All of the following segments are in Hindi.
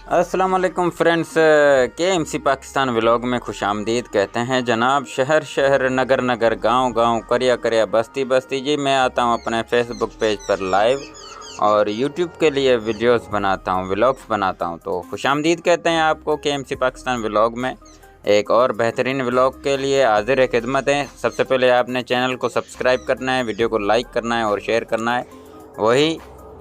अस्सलाम वालेकुम फ्रेंड्स, KMC पाकिस्तान व्लॉग में खुशामदीद कहते हैं जनाब। शहर शहर, नगर नगर, गांव गांव, करिया करिया, बस्ती बस्ती। जी मैं आता हूं अपने फेसबुक पेज पर लाइव और यूट्यूब के लिए वीडियोस बनाता हूं, व्लॉग्स बनाता हूं। तो खुशामदीद कहते हैं आपको KMC पाकिस्तान व्लॉग में। एक और बेहतरीन व्लॉग के लिए हाजिर खिदमत है। सबसे पहले आपने चैनल को सब्सक्राइब करना है, वीडियो को लाइक करना है और शेयर करना है। वही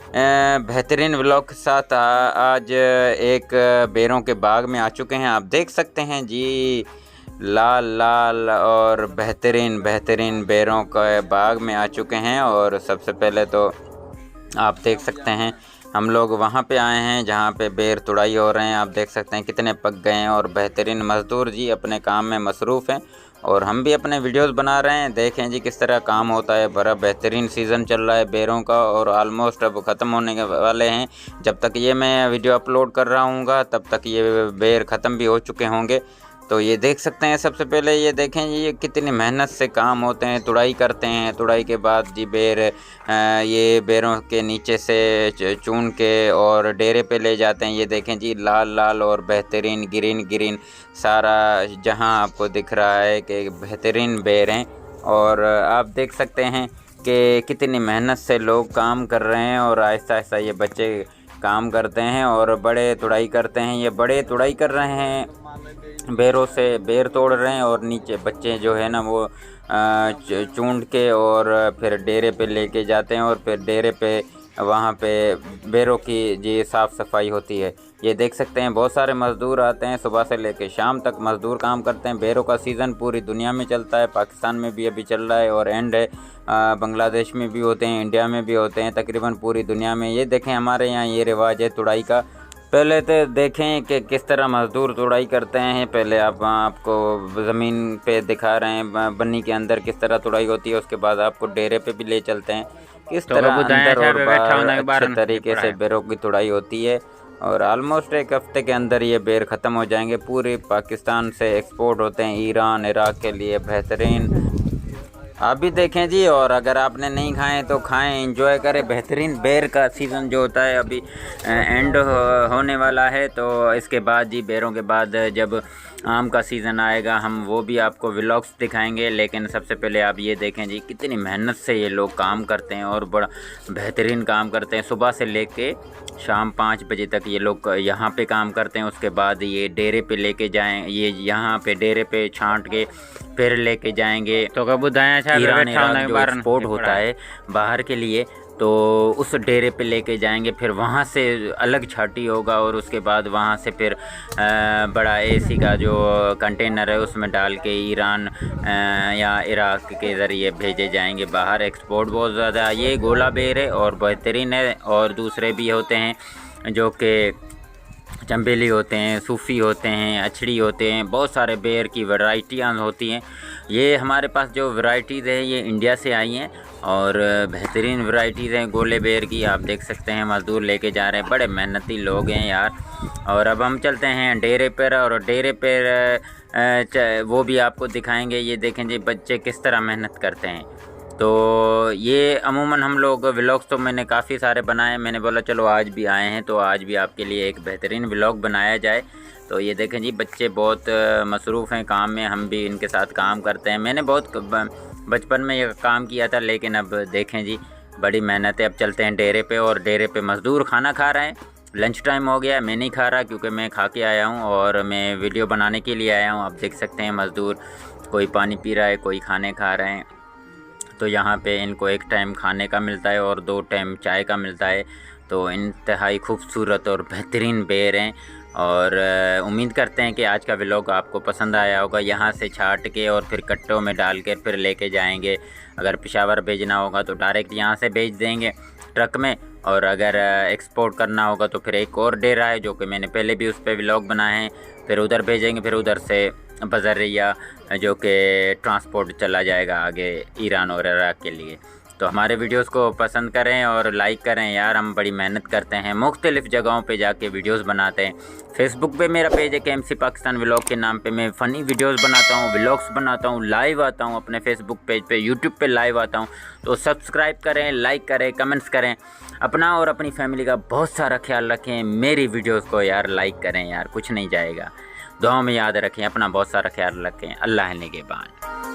बेहतरीन व्लॉग के साथ आज एक बेरों के बाग में आ चुके हैं। आप देख सकते हैं जी, लाल लाल और बेहतरीन बेहतरीन बेरों के बाग में आ चुके हैं। और सबसे पहले तो आप देख सकते हैं हम लोग वहाँ पे आए हैं जहाँ पे बेर तुड़ाई हो रहे हैं। आप देख सकते हैं कितने पक गए हैं और बेहतरीन मज़दूर जी अपने काम में मसरूफ़ हैं और हम भी अपने वीडियोस बना रहे हैं। देखें जी किस तरह काम होता है। बड़ा बेहतरीन सीज़न चल रहा है बेरों का और आलमोस्ट अब ख़त्म होने के वाले हैं। जब तक ये मैं वीडियो अपलोड कर रहा हूँगा तब तक ये बेर ख़त्म भी हो चुके होंगे। तो ये देख सकते हैं। सबसे पहले ये देखें जी, ये कितनी मेहनत से काम होते हैं। तुड़ाई करते हैं, तुड़ाई के बाद जी बेर ये बेरों के नीचे से चून के और डेरे पे ले जाते हैं। ये देखें जी, लाल लाल और बेहतरीन ग्रीन ग्रीन सारा जहां आपको दिख रहा है कि बेहतरीन बेर हैं। और आप देख सकते हैं कि कितनी मेहनत से लोग काम कर रहे हैं और आहिस्ता आहिस्ता ये बच्चे काम करते हैं और बड़े तुड़ाई करते हैं। ये बड़े तुड़ाई कर रहे हैं, बेरों से बेर तोड़ रहे हैं और नीचे बच्चे जो है ना वो चूंड के और फिर डेरे पे लेके जाते हैं और फिर डेरे पे वहाँ पे बेरों की जी साफ़ सफाई होती है। ये देख सकते हैं बहुत सारे मज़दूर आते हैं, सुबह से लेके शाम तक मज़दूर काम करते हैं। बेरों का सीज़न पूरी दुनिया में चलता है, पाकिस्तान में भी अभी चल रहा है और एंड है। बांग्लादेश में भी होते हैं, इंडिया में भी होते हैं, तकरीबन पूरी दुनिया में। ये देखें हमारे यहाँ ये रिवाज है तुड़ाई का। पहले तो देखें कि किस तरह मज़दूर तुड़ाई करते हैं। पहले आपको ज़मीन पे दिखा रहे हैं बन्नी के अंदर किस तरह तुड़ाई होती है। उसके बाद आपको डेरे पे भी ले चलते हैं किस तरह अंदर और बाहर अच्छे तरीके से बेरों की तुड़ाई होती है। और आलमोस्ट एक हफ़्ते के अंदर ये बेर ख़त्म हो जाएंगे। पूरे पाकिस्तान से एक्सपोर्ट होते हैं ईरान इराक़ के लिए। बेहतरीन आप भी देखें जी, और अगर आपने नहीं खाएं तो खाएं, एंजॉय करें। बेहतरीन बेर का सीज़न जो होता है अभी एंड होने वाला है। तो इसके बाद जी बेरों के बाद जब आम का सीज़न आएगा हम वो भी आपको व्लॉग्स दिखाएंगे। लेकिन सबसे पहले आप ये देखें जी कितनी मेहनत से ये लोग काम करते हैं और बड़ा बेहतरीन काम करते हैं। सुबह से लेके शाम 5 बजे तक ये लोग यहाँ पे काम करते हैं। उसके बाद ये डेरे पे लेके जाएं, ये यहाँ पे डेरे पे छांट के फिर लेके जाएंगे। तो कब ईरान इराक़ जो एक्सपोर्ट होता है बाहर के लिए, तो उस डेरे पे लेके जाएंगे। फिर वहाँ से अलग छाटी होगा और उसके बाद वहाँ से फिर बड़ा AC का जो कंटेनर है उसमें डाल के ईरान या इराक़ के ज़रिए भेजे जाएंगे बाहर। एक्सपोर्ट बहुत ज़्यादा ये गोला बेर है और बेहतरीन है। और दूसरे भी होते हैं जो कि चंबेली होते हैं, सूफ़ी होते हैं, अछड़ी होते हैं। बहुत सारे बेर की वैरायटियाँ होती हैं। ये हमारे पास जो वैरायटीज़ है ये इंडिया से आई हैं और बेहतरीन वैरायटीज़ हैं गोले बेर की। आप देख सकते हैं मज़दूर लेके जा रहे हैं, बड़े मेहनती लोग हैं यार। और अब हम चलते हैं डेरे पर और डेरे पर वो भी आपको दिखाएंगे। ये देखें जी बच्चे किस तरह मेहनत करते हैं। तो ये अमूमन हम लोग व्लॉग्स तो मैंने काफ़ी सारे बनाए। मैंने बोला चलो आज भी आए हैं तो आज भी आपके लिए एक बेहतरीन व्लॉग बनाया जाए। तो ये देखें जी बच्चे बहुत मसरूफ़ हैं काम में, हम भी इनके साथ काम करते हैं। मैंने बहुत बचपन में ये काम किया था लेकिन अब देखें जी बड़ी मेहनत है। अब चलते हैं डेरे पे और डेरे पे मज़दूर खाना खा रहे हैं। लंच टाइम हो गया, मैं नहीं खा रहा क्योंकि मैं खा के आया हूँ और मैं वीडियो बनाने के लिए आया हूँ। आप देख सकते हैं मज़दूर कोई पानी पी रहा है, कोई खाने खा रहे हैं। तो यहाँ पे इनको एक टाइम खाने का मिलता है और 2 टाइम चाय का मिलता है। तो इंतहाई खूबसूरत और बेहतरीन बेर हैं और उम्मीद करते हैं कि आज का व्लॉग आपको पसंद आया होगा। यहाँ से छाट के और फिर कट्टों में डाल के फिर लेके जाएंगे। अगर पेशावर भेजना होगा तो डायरेक्ट यहाँ से भेज देंगे ट्रक में, और अगर एक्सपोर्ट करना होगा तो फिर एक और डेरा है जो कि मैंने पहले भी उस पर व्लॉग बनाए हैं, फिर उधर भेजेंगे। फिर उधर से बज़रिया जो कि ट्रांसपोर्ट चला जाएगा आगे ईरान और इराक़ के लिए। तो हमारे वीडियोस को पसंद करें और लाइक करें यार। हम बड़ी मेहनत करते हैं, मुख्तलिफ़ जगहों पे जाके वीडियोस बनाते हैं। फेसबुक पे मेरा पेज है KMC पाकिस्तान व्लॉग के नाम पे। मैं फ़नी वीडियोस बनाता हूँ, व्लॉग्स बनाता हूँ, लाइव आता हूँ अपने फेसबुक पेज पे, यूट्यूब पे लाइव आता हूँ। तो सब्सक्राइब करें, लाइक करें, कमेंट्स करें। अपना और अपनी फैमिली का बहुत सारा ख्याल रखें। मेरी वीडियोस को यार लाइक करें यार, कुछ नहीं जाएगा। दुआ में याद रखें, अपना बहुत सारा ख्याल रखें। अल्लाह निगहबान।